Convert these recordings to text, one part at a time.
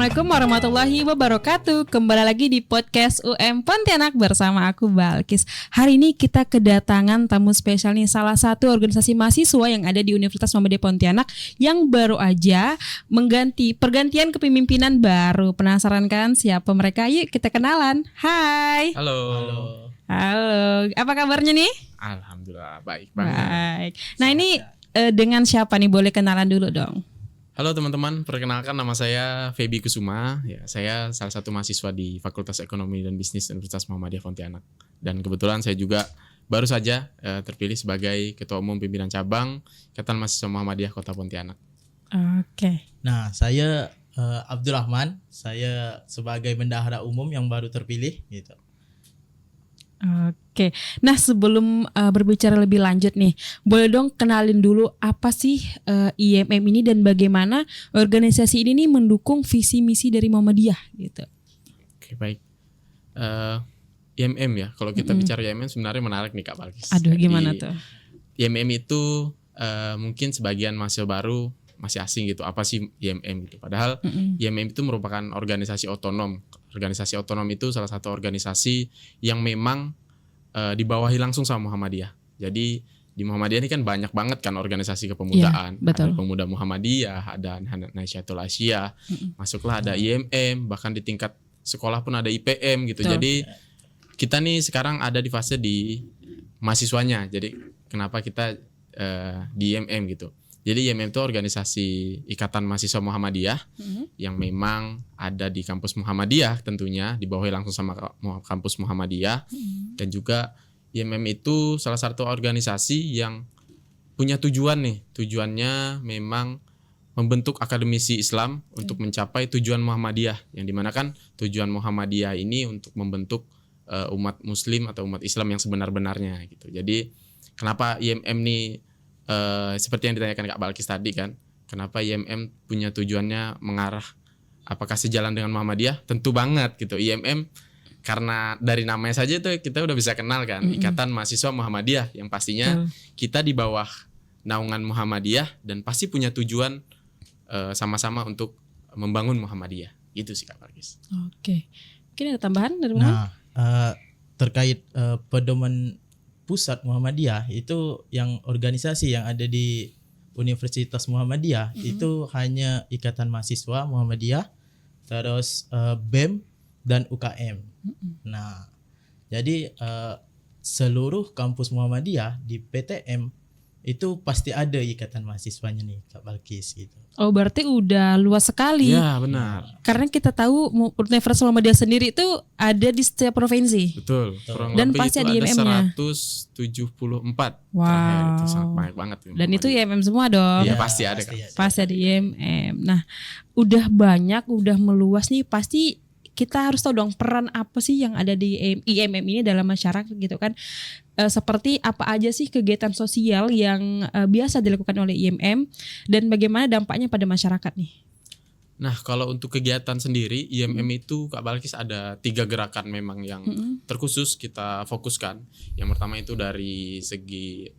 Assalamualaikum warahmatullahi wabarakatuh. Kembali lagi di podcast UM Pontianak bersama aku Balkis. Hari ini kita kedatangan tamu spesial nih, salah satu organisasi mahasiswa yang ada di Universitas Muhammadiyah Pontianak yang baru aja pergantian kepemimpinan baru. Penasaran kan siapa mereka? Yuk kita kenalan. Hai. Halo. Halo. Apa kabarnya nih? Alhamdulillah baik banget. Baik. Nah ini dengan siapa nih? Boleh kenalan dulu dong. Halo teman-teman, perkenalkan nama saya Feby Kusuma. Ya, saya salah satu mahasiswa di Fakultas Ekonomi dan Bisnis Universitas Muhammadiyah Pontianak. Dan kebetulan saya juga baru saja terpilih sebagai Ketua Umum Pimpinan Cabang Ikatan Mahasiswa Muhammadiyah Kota Pontianak. Oke. Nah, saya Abdurrahman. Saya sebagai bendahara umum yang baru terpilih gitu. Oke, nah sebelum berbicara lebih lanjut nih, boleh dong kenalin dulu apa sih IMM ini dan bagaimana organisasi ini nih mendukung visi misi dari Muhammadiyah gitu. Oke, baik. IMM ya, kalau kita bicara IMM sebenarnya menarik nih Kak Balkis. Aduh, gimana tuh? IMM itu mungkin sebagian mahasiswa baru masih asing gitu. Apa sih IMM gitu? Padahal IMM itu merupakan organisasi otonom. Organisasi otonom itu salah satu organisasi yang memang dibawahi langsung sama Muhammadiyah. Jadi di Muhammadiyah ini kan banyak banget kan organisasi kepemudaan. Ya, ada Pemuda Muhammadiyah, ada Nahdlatul Asyiyah, masuklah ada IMM, bahkan di tingkat sekolah pun ada IPM gitu. Betul. Jadi kita nih sekarang ada di fase di mahasiswanya. Jadi kenapa kita di IMM gitu. Jadi IMM itu organisasi Ikatan Mahasiswa Muhammadiyah yang memang ada di kampus Muhammadiyah tentunya, dibawahi langsung sama kampus Muhammadiyah. Dan juga IMM itu salah satu organisasi yang punya tujuan nih. Tujuannya memang membentuk akademisi Islam untuk mencapai tujuan Muhammadiyah. Yang dimana kan tujuan Muhammadiyah ini untuk membentuk umat muslim atau umat Islam yang sebenar-benarnya gitu. Jadi kenapa IMM nih seperti yang ditanyakan Kak Balkis tadi kan, kenapa IMM punya tujuannya mengarah apakah sejalan dengan Muhammadiyah? Tentu banget gitu. IMM karena dari namanya saja itu kita udah bisa kenal kan, Ikatan Mahasiswa Muhammadiyah yang pastinya kita di bawah naungan Muhammadiyah dan pasti punya tujuan sama-sama untuk membangun Muhammadiyah. Gitu sih Kak Balkis. Oke. Mungkin ada tambahan dari mana? Nah, terkait pedoman pusat Muhammadiyah itu yang organisasi yang ada di Universitas Muhammadiyah itu hanya Ikatan Mahasiswa Muhammadiyah, terus BEM dan UKM. Nah, jadi seluruh kampus Muhammadiyah di PTM itu pasti ada ikatan mahasiswanya nih Kak Balkis gitu. Oh, berarti udah luas sekali. Ya benar. Karena kita tahu Universitas Muhammadiyah sendiri itu ada di setiap provinsi. Betul. Kurang Dan lebih pasti itu ada IMM-nya. 174. Wow. Terakhir itu sangat banyak banget. Dan itu IMM semua dong. Iya pasti ada kan. Pasti ada IMM. Nah, udah banyak, udah meluas nih, pasti kita harus tahu dong peran apa sih yang ada di IMM ini dalam masyarakat gitu kan. Seperti apa aja sih kegiatan sosial yang biasa dilakukan oleh IMM dan bagaimana dampaknya pada masyarakat nih. Nah kalau untuk kegiatan sendiri IMM itu Kak Balkis ada 3 gerakan memang yang terkhusus kita fokuskan. Yang pertama itu dari segi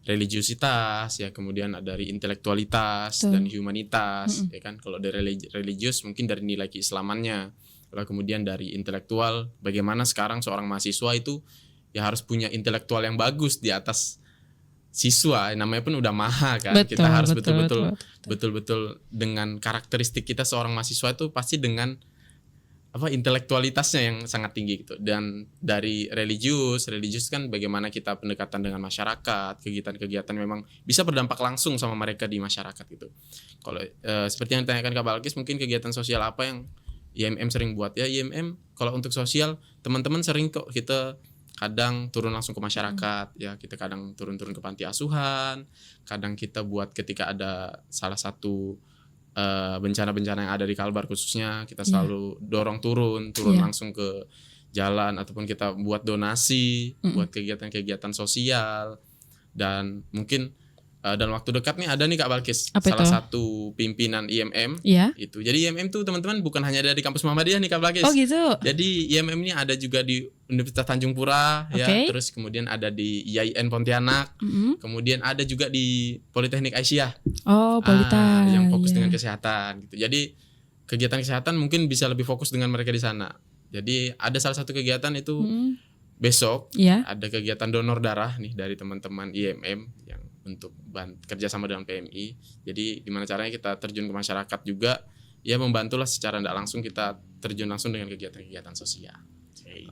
religiusitas ya, kemudian dari intelektualitas dan humanitas ya kan. Kalau dari religius mungkin dari nilai keislamannya, lalu kemudian dari intelektual bagaimana sekarang seorang mahasiswa itu ya harus punya intelektual yang bagus di atas siswa, namanya pun udah mahal kan. Kita harus betul-betul dengan karakteristik kita seorang mahasiswa itu pasti dengan intelektualitasnya yang sangat tinggi gitu. Dan dari religius kan bagaimana kita pendekatan dengan masyarakat, kegiatan-kegiatan memang bisa berdampak langsung sama mereka di masyarakat gitu. Kalau seperti yang ditanyakan Kak Balkis, mungkin kegiatan sosial apa yang IMM sering buat ya. IMM kalau untuk sosial teman-teman sering kok kita kadang turun langsung ke masyarakat ya, kita kadang turun ke panti asuhan, kadang kita buat ketika ada salah satu bencana-bencana yang ada di Kalbar khususnya, kita selalu dorong turun langsung ke jalan, ataupun kita buat donasi, buat kegiatan-kegiatan sosial. Dan mungkin dalam waktu dekat nih ada nih Kak Balkis, salah satu pimpinan IMM itu. Jadi IMM tuh teman-teman bukan hanya ada di kampus Muhammadiyah nih Kak Balkis. Oh gitu. Jadi IMM ini ada juga di Universitas Tanjung Pura ya, terus kemudian ada di IAIN Pontianak, kemudian ada juga di Politeknik Aisyah. Oh, Politek. Yang fokus dengan kesehatan gitu. Jadi kegiatan kesehatan mungkin bisa lebih fokus dengan mereka di sana. Jadi ada salah satu kegiatan itu besok Ya. ada kegiatan donor darah nih dari teman-teman IMM yang untuk kerjasama dengan PMI. Jadi gimana caranya kita terjun ke masyarakat juga, ya membantulah secara tidak langsung, kita terjun langsung dengan kegiatan-kegiatan sosial.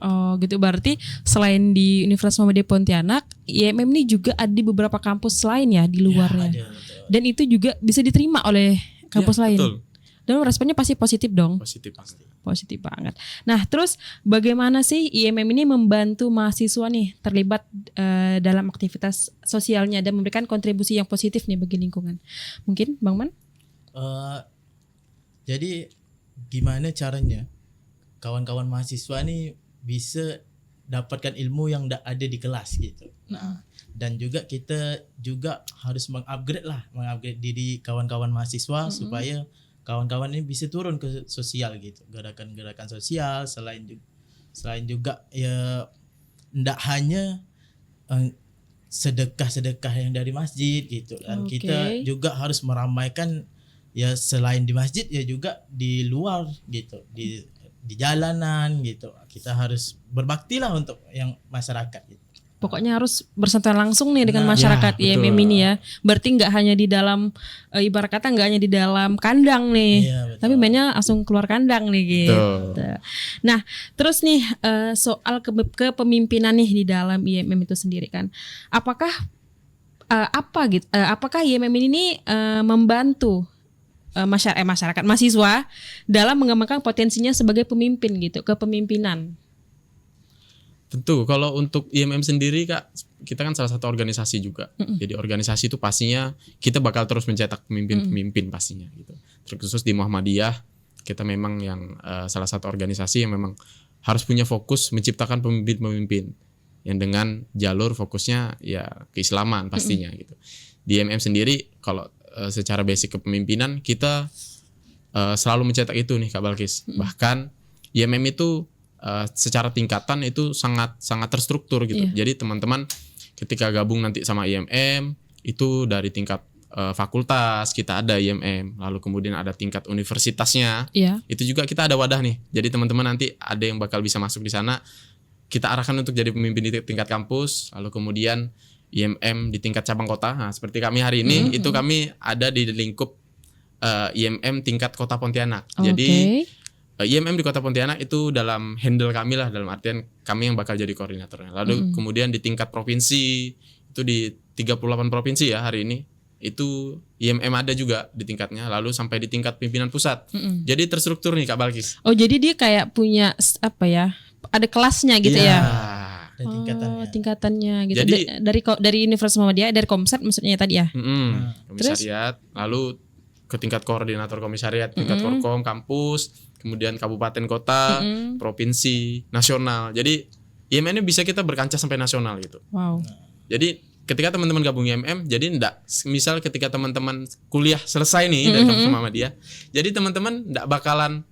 Oh gitu, berarti selain di Universitas Muhammadiyah Pontianak, IMM ini juga ada di beberapa kampus lain ya di luarnya. Ya, ada, betul. Dan itu juga bisa diterima oleh kampus Ya, lain. betul. Dan responnya pasti positif dong. Positif pasti. Positif banget. Nah, terus bagaimana sih IMM ini membantu mahasiswa nih terlibat dalam aktivitas sosialnya dan memberikan kontribusi yang positif nih bagi lingkungan? Mungkin Bang Man? Jadi gimana caranya kawan-kawan mahasiswa nih bisa dapatkan ilmu yang ada di kelas gitu. Nah, dan juga kita juga harus mengupgrade diri kawan-kawan mahasiswa supaya kawan-kawan ini bisa turun ke sosial gitu. Gerakan-gerakan sosial selain juga ya ndak hanya sedekah-sedekah yang dari masjid gitu. Dan kita juga harus meramaikan ya selain di masjid ya juga di luar gitu, di jalanan gitu. Kita harus berbakti lah untuk yang masyarakat gitu. Pokoknya harus bersentuhan langsung nih dengan Nah, masyarakat ya, IMM betul. ini ya. Berarti nggak hanya di dalam ibarat kata nggak hanya di dalam kandang nih, Iya, betul. tapi mainnya langsung keluar kandang nih gitu. Betul. Nah, terus nih soal kepemimpinan nih di dalam IMM itu sendiri kan, apakah apakah IMM ini membantu masyarakat mahasiswa dalam mengembangkan potensinya sebagai pemimpin gitu, kepemimpinan? Tentu kalau untuk IMM sendiri Kak, kita kan salah satu organisasi juga. Jadi organisasi itu pastinya kita bakal terus mencetak pemimpin-pemimpin pastinya gitu. Terkhusus di Muhammadiyah, kita memang yang salah satu organisasi yang memang harus punya fokus menciptakan pemimpin-pemimpin yang dengan jalur fokusnya ya keislaman pastinya gitu. Di IMM sendiri kalau secara basic kepemimpinan kita selalu mencetak itu nih Kak Balkis. Bahkan IMM itu secara tingkatan itu sangat terstruktur gitu. Iya. Jadi teman-teman ketika gabung nanti sama IMM itu dari tingkat fakultas kita ada IMM, lalu kemudian ada tingkat universitasnya. Iya. Itu juga kita ada wadah nih. Jadi teman-teman nanti ada yang bakal bisa masuk di sana. Kita arahkan untuk jadi pemimpin di tingkat kampus, lalu kemudian IMM di tingkat cabang kota. Nah, seperti kami hari ini itu kami ada di lingkup IMM tingkat Kota Pontianak. Jadi IMM di Kota Pontianak itu dalam handle kami lah, dalam artian kami yang bakal jadi koordinatornya. Lalu kemudian di tingkat provinsi itu di 38 provinsi ya hari ini itu IMM ada juga di tingkatnya. Lalu sampai di tingkat pimpinan pusat. Jadi terstruktur nih Kak Balkis. Oh, jadi dia kayak punya apa ya? Ada kelasnya gitu ya? Dan tingkatannya. Tingkatannya gitu. Jadi dari Universitas Muhammadiyah, dari Komsat maksudnya tadi ya. Komisariat, lalu ke tingkat koordinator komisariat, tingkat Forkom, kampus, kemudian kabupaten kota, provinsi, nasional. Jadi IMM ini bisa kita berkancah sampai nasional gitu. Wow. Jadi ketika teman-teman gabung IMM, jadi enggak misal ketika teman-teman kuliah selesai nih dari kampus Muhammadiyah, jadi teman-teman enggak bakalan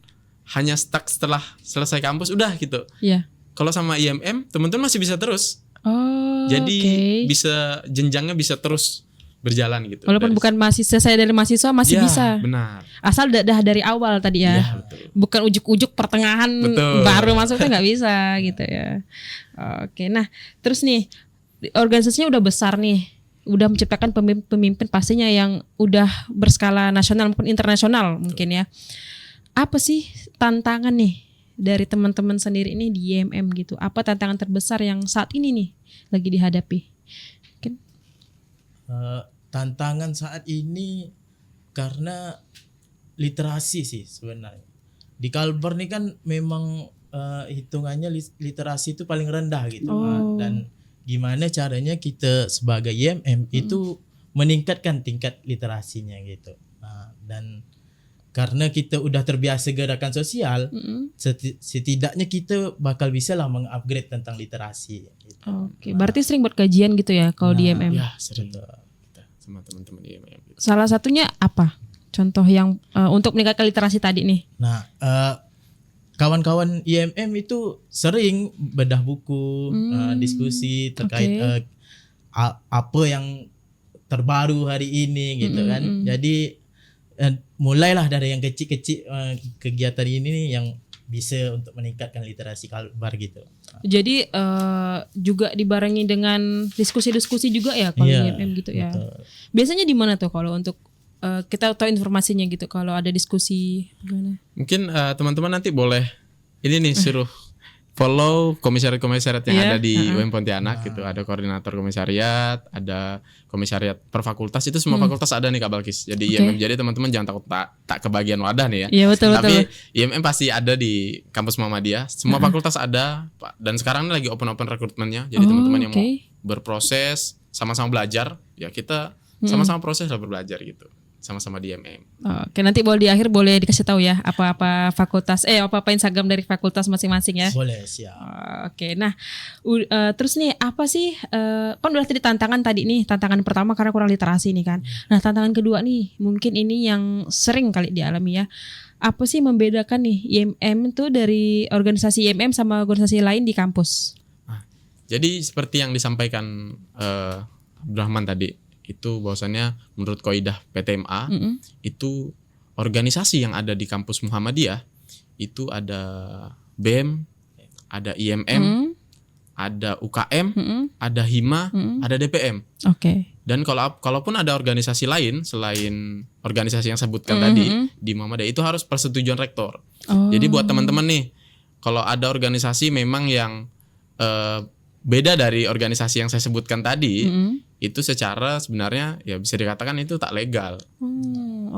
hanya stuck setelah selesai kampus udah gitu. Iya. Kalau sama IMM, teman-teman masih bisa terus. Oh. Jadi oke. bisa jenjangnya bisa terus berjalan gitu. Walaupun bukan mahasiswa, saya dari mahasiswa masih Ya, bisa. benar. Asal dah dari awal tadi ya. Iya, betul. Bukan ujuk-ujuk pertengahan Betul. baru masuknya nggak bisa gitu ya. Oke, nah terus nih organisasinya udah besar nih, udah menciptakan pemimpin pastinya yang udah berskala nasional maupun internasional mungkin ya. Apa sih tantangan nih dari teman-teman sendiri ini di IMM gitu? Apa tantangan terbesar yang saat ini nih lagi dihadapi? Mungkin Tantangan saat ini karena literasi sih sebenarnya. Di Kalbar nih kan memang hitungannya literasi itu paling rendah gitu. Dan gimana caranya kita sebagai IMM itu meningkatkan tingkat literasinya gitu. Dan karena kita udah terbiasa gerakan sosial, setidaknya kita bakal bisa lah mengupgrade tentang literasi. Gitu. Oke, berarti sering buat kajian gitu ya kalau di IMM? Ya, sering. Kita sama teman-teman di IMM gitu. Salah satunya apa? Contoh yang untuk meningkatkan literasi tadi nih. Nah, kawan-kawan IMM itu sering bedah buku, diskusi terkait apa yang terbaru hari ini gitu kan. Jadi mulailah dari yang kecil-kecil, kegiatan ini nih yang bisa untuk meningkatkan literasi kalbar gitu. Jadi juga dibarengi dengan diskusi-diskusi juga ya kalau IMM gitu ya. Betul. Biasanya di mana tuh kalau untuk kita tahu informasinya gitu kalau ada diskusi gimana? Mungkin teman-teman nanti boleh ini nih suruh follow komisariat-komisariat yang ada di UM Pontianak gitu. Ada koordinator komisariat, ada komisariat per fakultas, itu semua fakultas ada nih Kak Balkis. Jadi IMM, jadi teman-teman jangan takut tak kebagian wadah nih ya. Iya betul. Tapi IMM pasti ada di kampus Muhammadiyah. Semua fakultas ada, Pak. Dan sekarang ini lagi open rekrutmennya. Jadi teman-teman yang mau berproses sama-sama belajar, ya kita sama-sama proses lah belajar gitu. Sama-sama di IMM. Oke, nanti boleh di akhir boleh dikasih tahu ya apa-apa fakultas apa-apa Instagram dari fakultas masing-masing ya. Boleh, siap. Oke, nah terus nih apa sih kan udah tadi tantangan tadi nih, tantangan pertama karena kurang literasi nih kan. Nah, tantangan kedua nih mungkin ini yang sering kali dialami ya. Apa sih membedakan nih IMM tuh dari organisasi IMM sama organisasi lain di kampus? Nah, jadi seperti yang disampaikan Abdurrahman tadi, itu bahwasannya menurut kaidah PTMA itu organisasi yang ada di kampus Muhammadiyah itu ada BEM, ada IMM, ada UKM, ada HIMA, ada DPM. Oke. Dan kalaupun ada organisasi lain selain organisasi yang sebutkan tadi di Muhammadiyah itu harus persetujuan rektor. Jadi buat teman-teman nih, kalau ada organisasi memang yang beda dari organisasi yang saya sebutkan tadi, itu secara sebenarnya ya bisa dikatakan itu tak legal.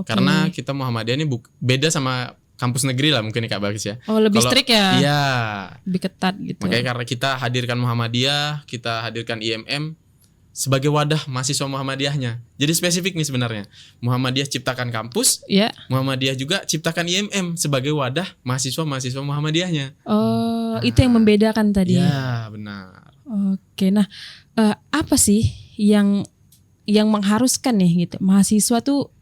Karena kita Muhammadiyah ini beda sama kampus negeri lah mungkin Kak Balkis ya. Oh, lebih strict ya? Iya. Lebih ketat gitu. Makanya karena kita hadirkan Muhammadiyah, kita hadirkan IMM sebagai wadah mahasiswa Muhammadiyahnya. Jadi spesifik nih sebenarnya. Muhammadiyah ciptakan kampus, Muhammadiyah juga ciptakan IMM sebagai wadah mahasiswa Muhammadiyahnya. Oh, itu yang membedakan tadi. Ya, benar. Oke, nah apa sih yang mengharuskan nih gitu mahasiswa tuh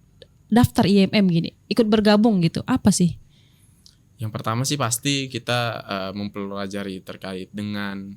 daftar IMM gini, ikut bergabung gitu? Apa sih? Yang pertama sih pasti kita mempelajari terkait dengan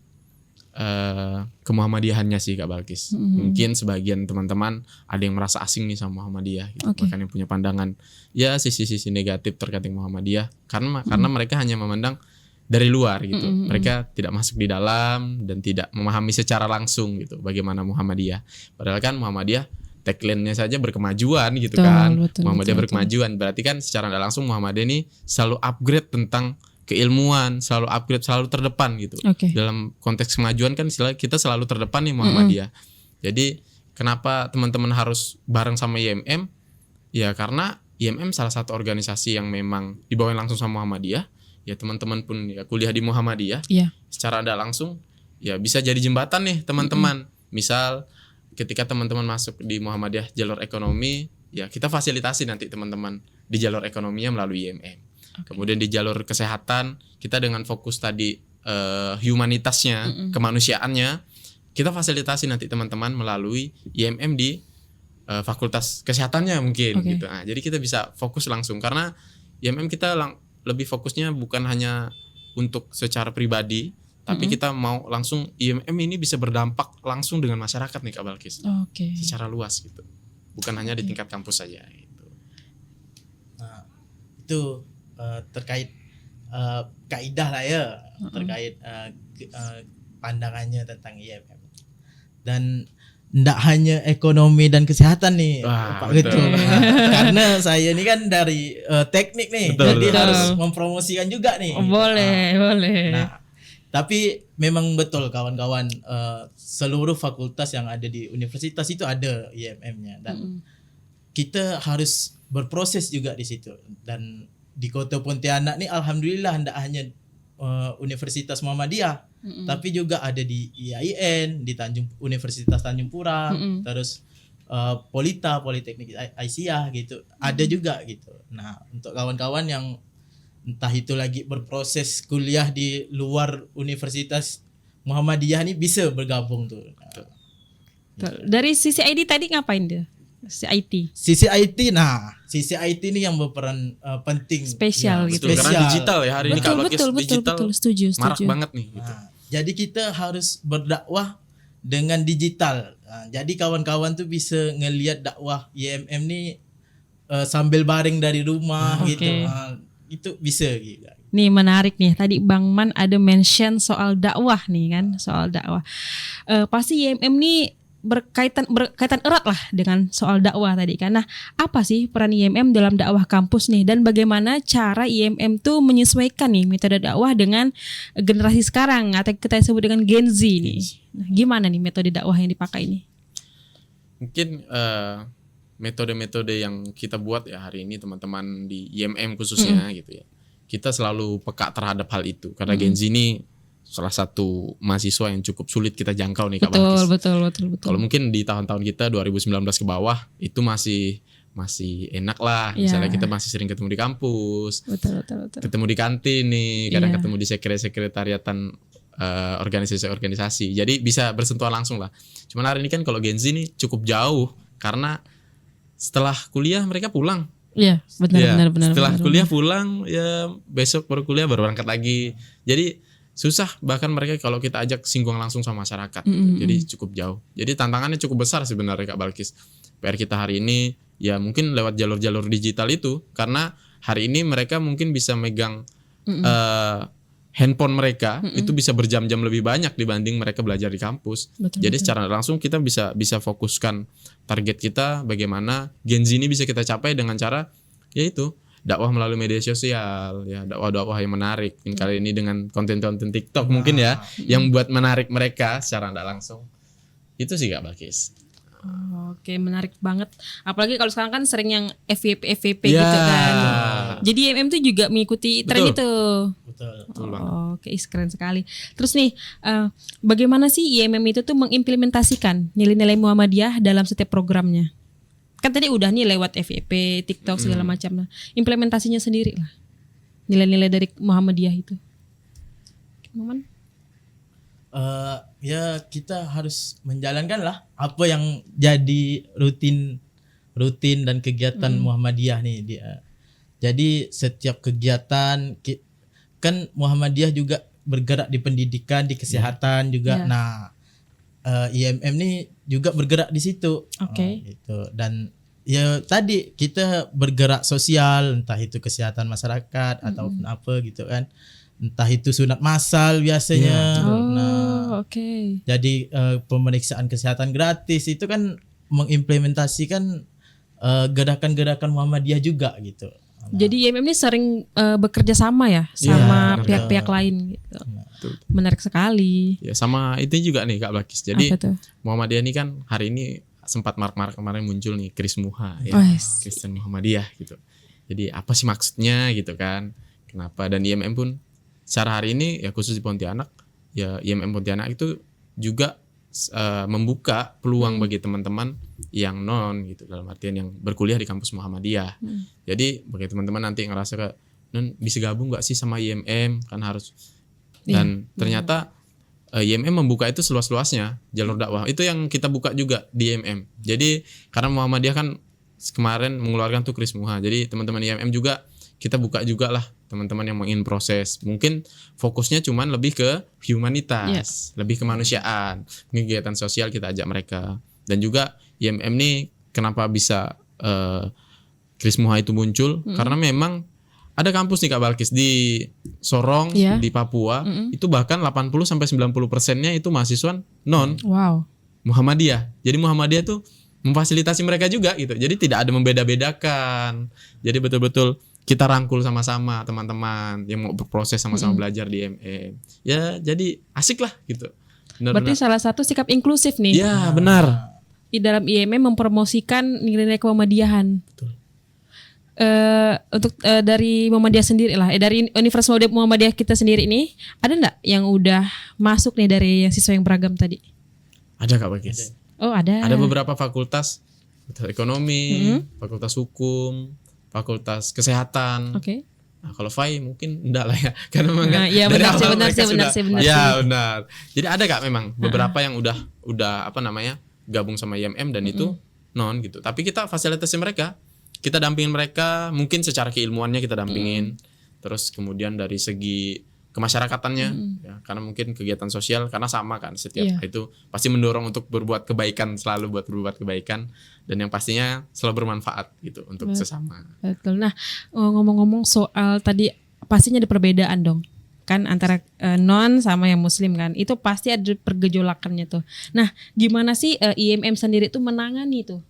kemuhammadiyahannya sih Kak Balkis. Mungkin sebagian teman-teman ada yang merasa asing nih sama Muhammadiyah gitu. Bahkan yang punya pandangan ya sisi-sisi negatif terkait dengan Muhammadiyah karena mereka hanya memandang dari luar gitu. Mereka tidak masuk di dalam dan tidak memahami secara langsung gitu bagaimana Muhammadiyah. Padahal kan Muhammadiyah tagline-nya saja berkemajuan gitu kan. Muhammadiyah berkemajuan. Berarti kan secara tidak langsung Muhammadiyah ini selalu upgrade tentang keilmuan, selalu upgrade, selalu terdepan gitu. Dalam konteks kemajuan kan kita selalu terdepan nih Muhammadiyah. Jadi kenapa teman-teman harus bareng sama IMM? Ya karena IMM salah satu organisasi yang memang dibawain langsung sama Muhammadiyah. Ya teman-teman pun ya kuliah di Muhammadiyah, secara tidak langsung ya bisa jadi jembatan nih teman-teman. Misal ketika teman-teman masuk di Muhammadiyah jalur ekonomi, ya kita fasilitasi nanti teman-teman di jalur ekonominya melalui IMM. Kemudian di jalur kesehatan kita dengan fokus tadi humanitasnya, kemanusiaannya, kita fasilitasi nanti teman-teman melalui IMM di fakultas kesehatannya mungkin gitu. Nah, jadi kita bisa fokus langsung karena IMM kita lebih fokusnya bukan hanya untuk secara pribadi, tapi kita mau langsung IMM ini bisa berdampak langsung dengan masyarakat nih Kak Balkis. Secara luas gitu. Bukan hanya di tingkat kampus saja gitu. Nah, itu terkait kaidah lah ya, terkait pandangannya tentang IMM. Dan ndak hanya ekonomi dan kesehatan nih Pak Ketua. Karena saya ini kan dari teknik nih, jadi harus mempromosikan juga nih. Boleh. Nah, tapi memang betul kawan-kawan, seluruh fakultas yang ada di universitas itu ada IMM-nya dan kita harus berproses juga di situ. Dan di Kota Pontianak nih alhamdulillah ndak hanya Universitas Muhammadiyah, tapi juga ada di IAIN, di Universitas Tanjung Pura, terus Politeknik Aisyah gitu, ada juga gitu. Nah, untuk kawan-kawan yang entah itu lagi berproses kuliah di luar Universitas Muhammadiyah nih bisa bergabung tuh. Dari sisi ID tadi ngapain dia? Sisi IT nih yang berperan penting, spesial gitu. Karena digital ya hari ini kalau digital setuju. Marak banget nih gitu. Jadi kita harus berdakwah dengan digital. Jadi kawan-kawan tuh bisa ngelihat dakwah IMM nih sambil baring dari rumah Oke. gitu. Itu bisa gitu. Nih menarik nih. Tadi Bang Man ada mention soal dakwah nih kan, soal dakwah. Pasti IMM nih berkaitan erat lah dengan soal dakwah tadi kan. Nah, apa sih peran IMM dalam dakwah kampus nih dan bagaimana cara IMM tuh menyesuaikan nih metode dakwah dengan generasi sekarang atau kita sebut dengan Gen Z nih. Nah, gimana nih metode dakwah yang dipakai ini? Mungkin metode-metode yang kita buat ya hari ini teman-teman di IMM khususnya gitu ya. Kita selalu peka terhadap hal itu karena Gen Z ini salah satu mahasiswa yang cukup sulit kita jangkau nih Kak Balkis. Betul. Kalau mungkin di tahun-tahun kita 2019 ke bawah itu masih enak lah. Iya. Misalnya kita masih sering ketemu di kampus, Betul. ketemu di kantin nih, kadang Iya. ketemu di sekretariatan organisasi-organisasi. Jadi bisa bersentuhan langsung lah. Cuman hari ini kan kalau Gen Z nih cukup jauh karena setelah kuliah mereka pulang. Iya, benar. Setelah benar. kuliah pulang ya besok baru kuliah baru berangkat lagi. Jadi susah bahkan mereka kalau kita ajak singgung langsung sama masyarakat. Jadi cukup jauh. Jadi tantangannya cukup besar sebenarnya Kak Balkis. PR kita hari ini ya mungkin lewat jalur-jalur digital itu karena hari ini mereka mungkin bisa megang handphone mereka itu bisa berjam-jam lebih banyak dibanding mereka belajar di kampus. Jadi secara langsung kita bisa fokuskan target kita bagaimana Gen Z ini bisa kita capai dengan cara yaitu dakwah melalui media sosial ya, dakwah-dakwah yang menarik. Kali ini dengan konten-konten TikTok mungkin ya yang buat menarik mereka secara tidak langsung. Itu sih Kak Balkis. Oke, menarik banget. Apalagi kalau sekarang kan sering yang FVP Ya. gitu kan. Jadi IMM tuh juga mengikuti tren Betul. itu. Betul. banget. Oke, keren sekali. Terus nih, bagaimana sih IMM itu tuh mengimplementasikan nilai-nilai Muhammadiyah dalam setiap programnya? Kan tadi udah nih lewat FYP, TikTok segala macam. Nah, implementasinya sendiri lah. Nilai-nilai dari Muhammadiyah itu. Momen? Ya kita harus menjalankan lah apa yang jadi rutin dan kegiatan Muhammadiyah nih dia. Jadi setiap kegiatan kan Muhammadiyah juga bergerak di pendidikan, di kesehatan juga. Ya. Nah, IMM nih juga bergerak di situ. Oke. Gitu. Dan ya tadi kita bergerak sosial, entah itu kesehatan masyarakat ataupun apa gitu kan. Entah itu sunat massal biasanya. Nah, Oke. jadi pemeriksaan kesehatan gratis itu kan mengimplementasikan gerakan-gerakan Muhammadiyah juga gitu. Jadi IMM ini sering bekerja sama ya sama benar. pihak-pihak lain gitu. Menarik sekali. Ya sama itu juga nih Kak Balkis. Jadi Apa tuh? Muhammadiyah ini kan hari ini sempat marak-marak kemarin muncul nih Krismuha ya. Oh, yes. Kristen Muhammadiyah gitu. Jadi apa sih maksudnya gitu kan? Kenapa dan IMM pun secara hari ini ya khusus di Pontianak ya IMM Pontianak itu juga membuka peluang bagi teman-teman yang non gitu dalam artian yang berkuliah di kampus Muhammadiyah. Jadi bagi teman-teman nanti ngerasa kayak non bisa gabung nggak sih sama IMM kan harus dan ternyata IMM membuka itu seluas-luasnya jalur dakwah itu yang kita buka juga di IMM. Jadi karena Muhammadiyah kan kemarin mengeluarkan tuh Krismuha. Jadi teman-teman IMM juga kita buka juga lah teman-teman yang mau ingin proses. Mungkin fokusnya cuman lebih ke humanitas, lebih kemanusiaan. Mungkin kegiatan sosial kita ajak mereka. Dan juga IMM nih kenapa bisa Krismuha itu muncul? Karena memang ada kampus nih Kak Balkis di Sorong, di Papua, itu bahkan 80-90%-nya itu mahasiswa non Muhammadiyah. Jadi Muhammadiyah tuh memfasilitasi mereka juga gitu. Jadi tidak ada membeda-bedakan. Jadi betul-betul kita rangkul sama-sama teman-teman yang mau berproses sama-sama belajar di IMM. Ya jadi asik lah gitu. Berarti salah satu sikap inklusif nih. Ya benar. Di dalam IMM mempromosikan nilai-nilai kemuhammadiyahan. Betul. Untuk dari Muhammadiyah sendiri lah, dari Universitas Muhammadiyah kita sendiri ini, ada nggak yang udah masuk nih dari siswa yang beragam tadi? Ada Kak Bagis. Oh ada. Ada beberapa fakultas ekonomi, fakultas hukum, fakultas kesehatan. Oke. Nah, kalau FAI mungkin enggak lah ya. Karena memang Iya dari benar awal mereka sih. Ya benar. Jadi ada Kak memang beberapa yang udah apa namanya gabung sama IMM dan itu non gitu. Tapi kita fasilitasi mereka. Kita dampingin mereka mungkin secara keilmuannya kita dampingin. Terus kemudian dari segi kemasyarakatannya ya, karena mungkin kegiatan sosial karena sama kan setiap Iya. itu pasti mendorong untuk berbuat kebaikan, selalu buat berbuat kebaikan dan yang pastinya selalu bermanfaat gitu untuk sesama. Betul. Nah, ngomong-ngomong soal tadi pastinya ada perbedaan dong. Kan antara non sama yang muslim kan. Itu pasti ada pergejolakannya tuh. Nah, gimana sih IMM sendiri tuh menangani tuh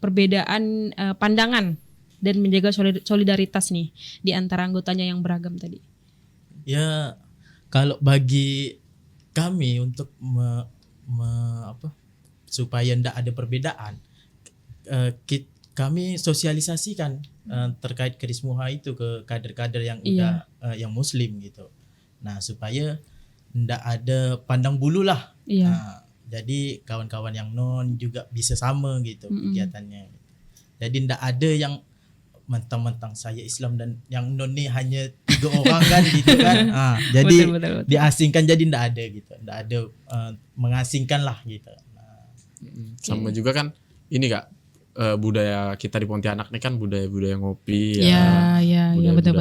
perbedaan pandangan dan menjaga solidaritas nih di antara anggotanya yang beragam tadi? Ya, kalau bagi kami untuk supaya ndak ada perbedaan, kami sosialisasikan terkait Kerismuha itu ke kader-kader yang udah yang muslim gitu. Nah, supaya ndak ada pandang bulu lah. Iya. Nah, jadi kawan-kawan yang non juga bisa sama gitu kegiatannya. Jadi ndak ada yang mentang-mentang saya Islam dan yang non nih hanya 3 orang kan gitu kan. Jadi Betul. diasingkan jadi ndak ada gitu. Ndak ada mengasingkan lah gitu. Nah, Sama juga kan ini Kak, budaya kita di Pontianak nih kan budaya-budaya ngopi Iya, betul.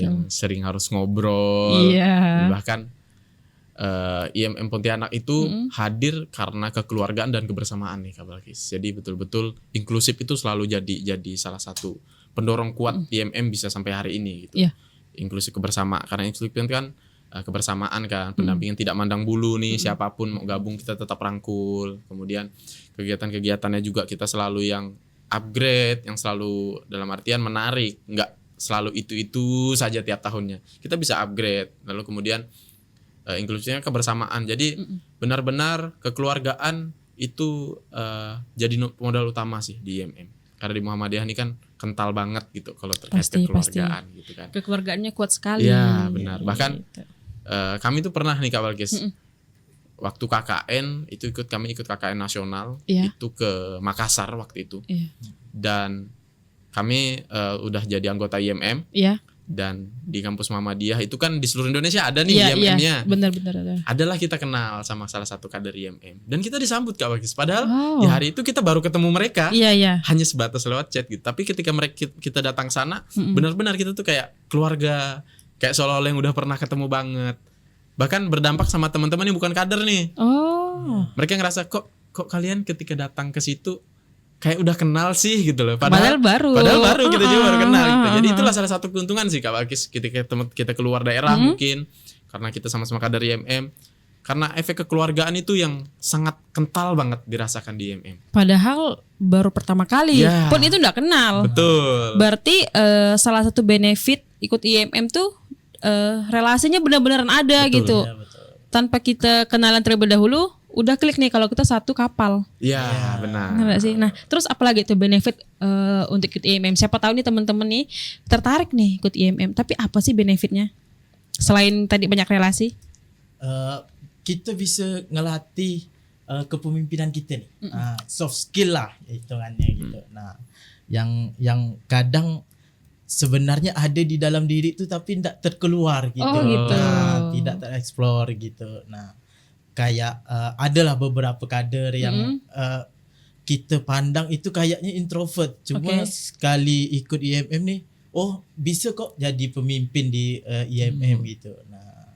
yang sering harus ngobrol. Iya. Bahkan IMM Pontianak itu hadir karena kekeluargaan dan kebersamaan nih Kak Balkis. Jadi betul-betul inklusif itu selalu jadi salah satu pendorong kuat IMM bisa sampai hari ini gitu. Iya. Inklusif kebersamaan, karena inklusif kan kebersamaan kan, pendampingan tidak mandang bulu nih, siapapun mau gabung kita tetap rangkul. Kemudian kegiatan-kegiatannya juga kita selalu yang upgrade, yang selalu dalam artian menarik, nggak selalu itu saja tiap tahunnya. Kita bisa upgrade. Lalu kemudian inklusifnya kebersamaan. Jadi benar-benar kekeluargaan itu jadi modal utama sih di IMM. Karena di Muhammadiyah ini kan kental banget gitu kalau terkait kekeluargaan gitu kan. Kekeluargaannya kuat sekali. Iya benar. Bahkan Gitu. kami tuh pernah nih Kak Balkis, waktu KKN itu kami ikut KKN nasional itu ke Makassar waktu itu. Iya. Dan kami udah jadi anggota IMM. Iya. Dan di kampus Muhammadiyah itu kan di seluruh Indonesia ada nih Iya, IMM-nya. benar. Adalah kita kenal sama salah satu kader IMM dan kita disambut Kak Balkis. Padahal di hari itu kita baru ketemu mereka. Iya. Hanya sebatas lewat chat gitu. Tapi ketika kita datang sana, benar-benar kita tuh kayak keluarga, kayak seolah-olah yang udah pernah ketemu banget. Bahkan berdampak sama teman-teman yang bukan kader nih. Oh. Mereka ngerasa kok kalian ketika datang ke situ kayak udah kenal sih gitu loh. Padahal baru kita juga baru kenal gitu. Jadi itulah salah satu keuntungan sih Kak Balkis ketika kita keluar daerah mungkin karena kita sama-sama kader IMM. Karena efek kekeluargaan itu yang sangat kental banget dirasakan di IMM. Padahal baru pertama kali pun itu enggak kenal. Betul. Berarti salah satu benefit ikut IMM tuh relasinya benar-benar ada gitu. ya, betul. Tanpa kita kenalan terlebih dahulu udah klik nih kalau kita satu kapal. Iya, benar. Benar sih. Nah, terus apalagi tuh benefit untuk ikut IMM? Siapa tahu nih teman-teman nih tertarik nih ikut IMM. Tapi apa sih benefitnya? Selain tadi banyak relasi? Kita bisa ngelatih kepemimpinan kita nih. Soft skill lah hitungannya gitu. Nah, yang kadang sebenarnya ada di dalam diri itu tapi tidak terkeluar gitu. Oh, gitu. Nah, tidak tereksplor gitu. Nah, kayak adalah beberapa kader yang kita pandang itu kayaknya introvert, cuma sekali ikut IMM nih, oh bisa kok jadi pemimpin di IMM gitu. Nah,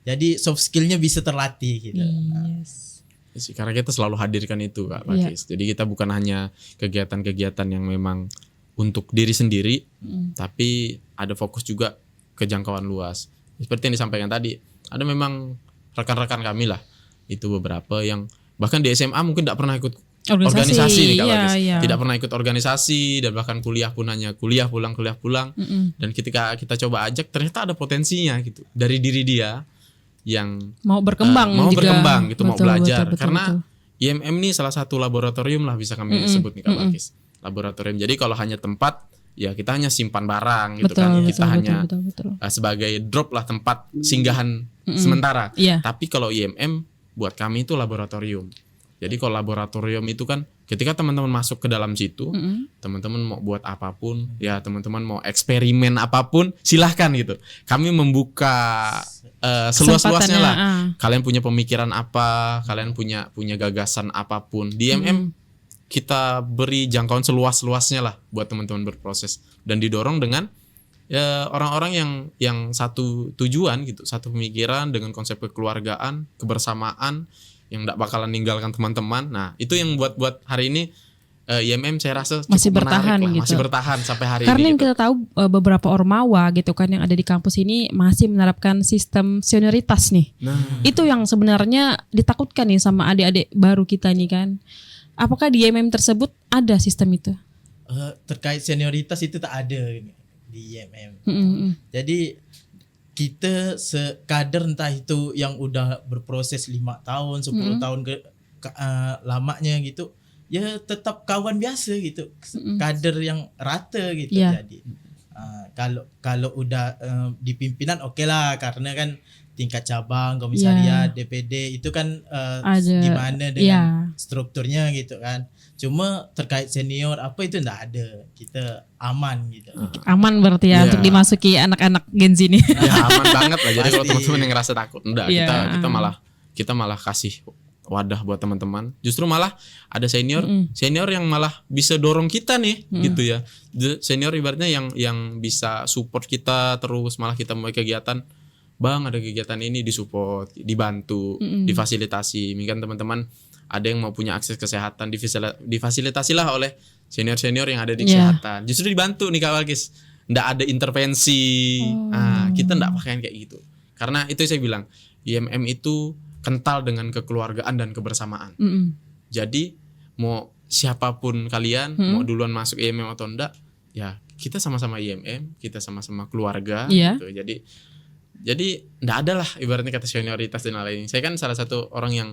jadi soft skillnya bisa terlatih gitu. Yes. Karena kita selalu hadirkan itu Kak Balkis. Jadi kita bukan hanya kegiatan-kegiatan yang memang untuk diri sendiri, tapi ada fokus juga ke jangkauan luas. Seperti yang disampaikan tadi, ada memang rekan-rekan kami lah, itu beberapa yang bahkan di SMA mungkin tidak pernah ikut organisasi nih Kak Balkis. Tidak pernah ikut organisasi dan bahkan kuliah pun hanya kuliah pulang. Dan ketika kita coba ajak ternyata ada potensinya gitu dari diri dia yang mau berkembang gitu, mau belajar. Karena IMM ini salah satu laboratorium lah bisa kami sebut nih Kak Balkis. Laboratorium. Jadi kalau hanya tempat ya kita hanya simpan barang gitu kan. Kita hanya sebagai drop lah, tempat singgahan sementara. Tapi kalau IMM buat kami itu laboratorium. Jadi kalau laboratorium itu kan ketika teman-teman masuk ke dalam situ, teman-teman mau buat apapun, ya teman-teman mau eksperimen apapun, silahkan gitu. Kami membuka seluas-luasnya lah. Kalian punya pemikiran apa, kalian punya gagasan apapun. Di IMM kita beri jangkauan seluas-luasnya lah buat teman-teman berproses dan didorong dengan ya orang-orang yang satu tujuan gitu, satu pemikiran dengan konsep kekeluargaan, kebersamaan yang tidak bakalan ninggalkan teman-teman. Nah, itu yang buat hari ini IMM saya rasa cukup Masih bertahan menarik lah, gitu. masih bertahan sampai hari Karena ini yang gitu. kita tahu beberapa ormawa gitu kan yang ada di kampus ini masih menerapkan sistem senioritas nih. Nah, Itu yang sebenarnya ditakutkan nih sama adik-adik baru kita nih kan. Apakah di IMM tersebut ada sistem itu? Terkait senioritas itu tak ada di IMM. Jadi kita sekader entah itu yang udah berproses 5 tahun, 10 tahun lamanya gitu, ya tetap kawan biasa gitu, kader yang rata gitu. Yeah. Jadi kalau udah di pimpinan oke lah, karena kan tingkat cabang, komisariat, DPD itu kan Ada, gimana dengan strukturnya gitu kan. Cuma terkait senior apa itu enggak ada, kita aman gitu. Aman berarti ya Iya. untuk dimasuki anak-anak Gen Z nih. ya aman banget lah. Jadi kalau Pasti. teman-teman yang ngerasa takut, enggak, Iya. kita malah kasih wadah buat teman-teman. Justru malah ada senior yang malah bisa dorong kita nih gitu ya. Senior ibaratnya yang bisa support kita terus, malah kita mau kegiatan, Bang ada kegiatan ini disupport, dibantu, difasilitasi. Mungkin teman-teman ada yang mau punya akses kesehatan, difasilitasilah oleh senior-senior yang ada di kesehatan. Justru dibantu nih Kak Balkis. Nggak ada intervensi. Nah, kita nggak pakaian kayak gitu. Karena itu saya bilang, IMM itu kental dengan kekeluargaan dan kebersamaan. Jadi mau siapapun kalian, mau duluan masuk IMM atau enggak, ya kita sama-sama IMM, kita sama-sama keluarga gitu. Jadi enggak ada lah ibaratnya kata senioritas dan lain-lain. Saya kan salah satu orang yang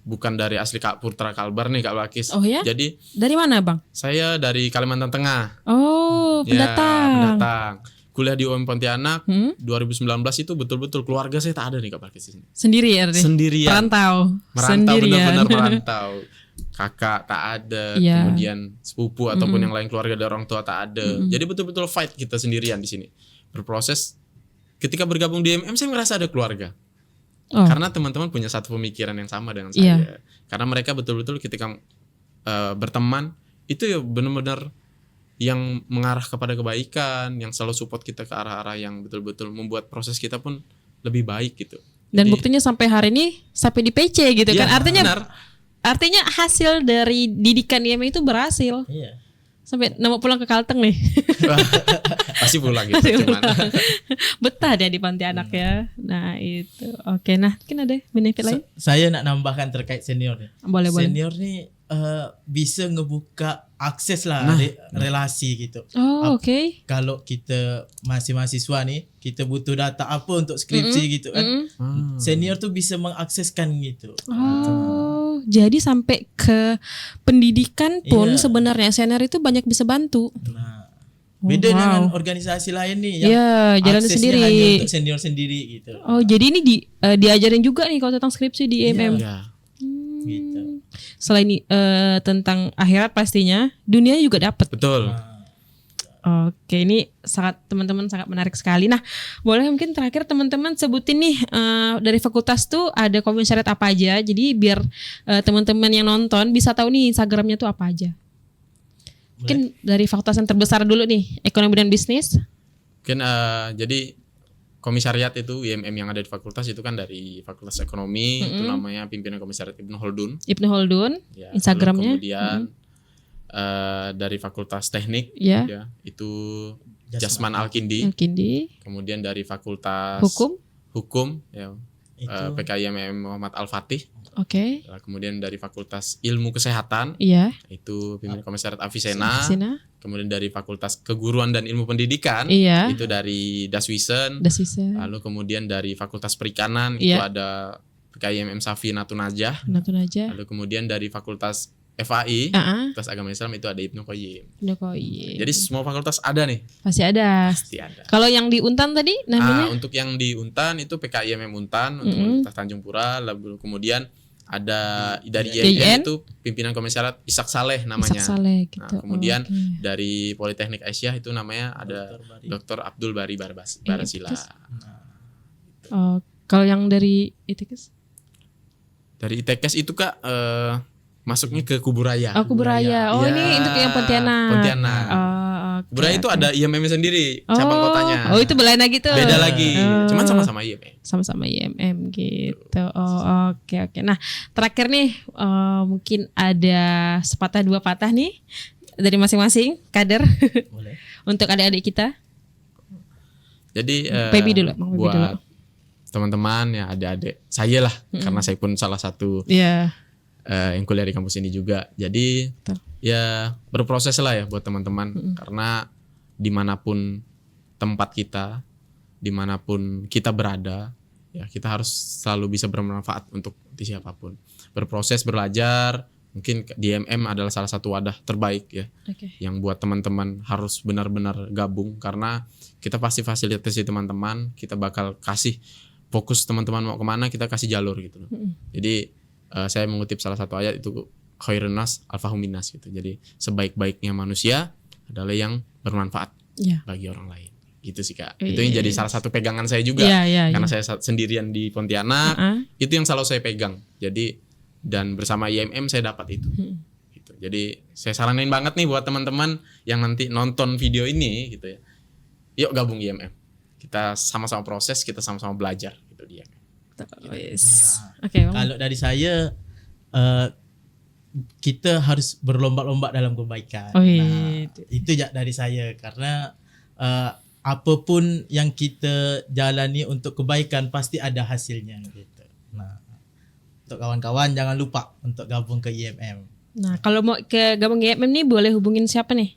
bukan dari asli Kak Putra Kalbar nih Kak Balkis. Oh ya? Jadi Dari mana Bang? saya dari Kalimantan Tengah. Oh, pendatang. Ya, pendatang. Kuliah di UM Pontianak 2019 itu betul-betul keluarga saya tak ada nih Kak Balkis di sini. Sendiri ya? Sendirian. Merantau Benar-benar merantau. Kakak tak ada, kemudian sepupu ataupun yang lain keluarga dari orang tua tak ada. Jadi betul-betul fight kita sendirian di sini. Berproses. Ketika bergabung di IMM saya merasa ada keluarga. Karena teman-teman punya satu pemikiran yang sama dengan saya. Karena mereka betul-betul ketika berteman itu ya benar-benar yang mengarah kepada kebaikan, yang selalu support kita ke arah-arah yang betul-betul membuat proses kita pun lebih baik gitu. Dan Jadi, buktinya sampai hari ini sampai di PC gitu iya, kan. benar. Artinya hasil dari didikan IMM itu berhasil. Iya. Sampai mau pulang ke Kalteng nih. Pasti pulang gitu. Pasti Cuman pulang. Betah dia di Pontianak ya. Nah itu. Oke, nah mungkin ada benefit lain? Saya nak nambahkan terkait senior nih. Boleh. Senior nih bisa ngebuka akses lah relasi gitu. Oh oke. Kalau kita masih mahasiswa nih, kita butuh data apa untuk skripsi gitu kan. Senior tuh bisa mengakseskan gitu. Oh, jadi sampai ke pendidikan pun Iya. sebenarnya senior itu banyak bisa bantu. Nah, beda dengan organisasi lain nih yang Iya, jalan aksesnya sendiri. hanya untuk senior sendiri gitu. Oh, jadi ini diajarin juga nih kalau tentang skripsi di IMM. ya. Gitu. Selain tentang akhirat pastinya, dunia juga dapat. Betul. Oke, ini teman-teman sangat menarik sekali. Nah, boleh mungkin terakhir teman-teman sebutin nih dari fakultas tuh ada komisariat apa aja. Jadi biar teman-teman yang nonton bisa tahu nih Instagramnya tuh apa aja. Mungkin dari fakultas yang terbesar dulu nih, ekonomi dan bisnis. Mungkin jadi komisariat itu IMM yang ada di fakultas itu kan dari Fakultas Ekonomi, itu namanya pimpinan komisariat Ibnu Holdun. Ibnu Holdun, Ya, Instagramnya. lalu kemudian dari Fakultas Teknik Ya. ya, itu Jasman Alkindi. Kindi, Kemudian dari Fakultas Hukum ya, Itu PKIMM Muhammad Al-Fatih. oke, Kemudian dari Fakultas Ilmu Kesehatan iya, itu pimpinan komisariat Avicenna. Sina, Kemudian dari Fakultas Keguruan dan Ilmu Pendidikan iya, itu dari Daswisen. Dasisa, Lalu kemudian dari Fakultas Perikanan Iya. itu ada PKIMM Safi Natunajah. Natun aja. Lalu kemudian dari Fakultas FAI, Fakultas Agama Islam itu ada Ibnu Qayyim. Jadi semua fakultas ada nih, Pasti ada. pasti ada. Kalau yang di Untan tadi namanya? Untuk yang di Untan itu PKIMM Untan untuk Universitas Tanjung Pura. Lalu kemudian ada dari IAIN. IAIN itu pimpinan komisariat Ishak Saleh namanya. Ishak Saleh gitu. Nah, kemudian Oke. dari Politeknik Aisyah itu namanya ada Dr. Abdul Bari Barasila. terus? Kalau yang dari ITKS? Dari ITKS itu Kak masuknya ke Kuburaya. Oh, Kuburaya. Oh, Iya, ini untuk yang Pontianak. Pontianak. Oh, Budaya itu ada IMM sendiri, cabang kotanya. Oh, itu belain lagi tuh. Beda lagi, cuman sama-sama IMM. Sama-sama IMM gitu. Oh, oke. Nah, terakhir nih mungkin ada sepatah dua patah nih dari masing-masing kader Boleh. untuk adik-adik kita. Jadi Baby dulu, Bang Baby buat dulu. teman-teman ya, adik-adik saya lah, karena saya pun salah satu Iya. yang kuliah di kampus ini juga. Jadi Betul. ya berproses lah ya buat teman-teman, karena dimanapun tempat kita, dimanapun kita berada, ya kita harus selalu bisa bermanfaat untuk siapapun. Berproses, belajar. Mungkin di IMM adalah salah satu wadah terbaik ya, Oke. yang buat teman-teman harus benar-benar gabung, karena kita pasti fasilitasi teman-teman, kita bakal kasih fokus teman-teman mau kemana, kita kasih jalur gitu loh. Jadi saya mengutip salah satu ayat itu, khairun nas alfahum minnas gitu. Jadi sebaik-baiknya manusia adalah yang bermanfaat Iya. bagi orang lain. Gitu sih Kak. Iya, Itu yang iya, jadi iya. salah satu pegangan saya juga. Iya. Karena saya sendirian di Pontianak, itu yang selalu saya pegang. Jadi dan bersama IMM saya dapat itu. Gitu. Jadi saya saranin banget nih buat teman-teman yang nanti nonton video ini gitu ya. Yuk gabung IMM. Kita sama-sama proses, kita sama-sama belajar gitu di IMM. Yes. Oke, Bang. Kalau dari saya kita harus berlomba-lomba dalam kebaikan. Oh, iya. Nah, itu ya dari saya, karena apapun yang kita jalani untuk kebaikan pasti ada hasilnya gitu. Nah, untuk kawan-kawan jangan lupa untuk gabung ke IMM. Nah, kalau mau ke gabung IMM nih boleh hubungin siapa nih?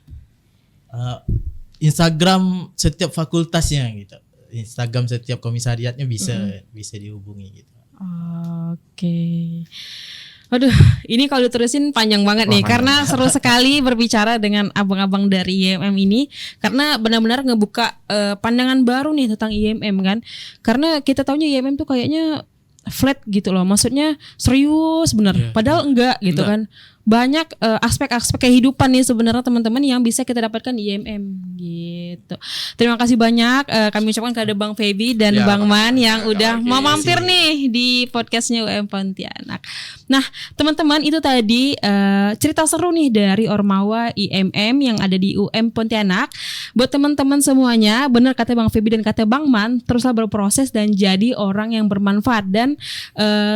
Instagram setiap fakultasnya gitu. Instagram setiap komisariatnya bisa dihubungi gitu. Oke. Aduh, ini kalau diterusin panjang banget nih, karena seru sekali berbicara dengan abang-abang dari IMM ini, karena benar-benar ngebuka pandangan baru nih tentang IMM kan. Karena kita taunya IMM tuh kayaknya flat gitu loh, maksudnya serius bener, padahal enggak gitu kan. Banyak aspek-aspek kehidupan nih sebenarnya teman-teman yang bisa kita dapatkan di IMM gitu. Terima kasih banyak kami ucapkan kepada Bang Feby dan Ya, Bang Man yang Kak udah Balkis. mau mampir nih di podcastnya UM Pontianak. Nah teman-teman, itu tadi cerita seru nih dari Ormawa IMM yang ada di UM Pontianak. Buat teman-teman semuanya, benar kata Bang Feby dan kata Bang Man, teruslah berproses dan jadi orang yang bermanfaat, dan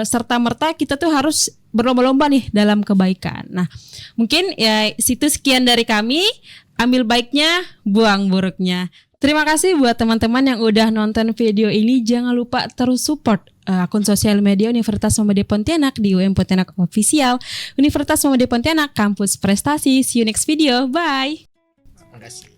serta merta kita tuh harus berlomba-lomba nih dalam kebaikan. Nah, mungkin ya situ sekian dari kami. Ambil baiknya, buang buruknya. Terima kasih buat teman-teman yang udah nonton video ini. Jangan lupa terus support akun sosial media Universitas Muhammadiyah Pontianak di UM Pontianak Official. Universitas Muhammadiyah Pontianak, kampus prestasi. See you next video. Bye. Terima kasih.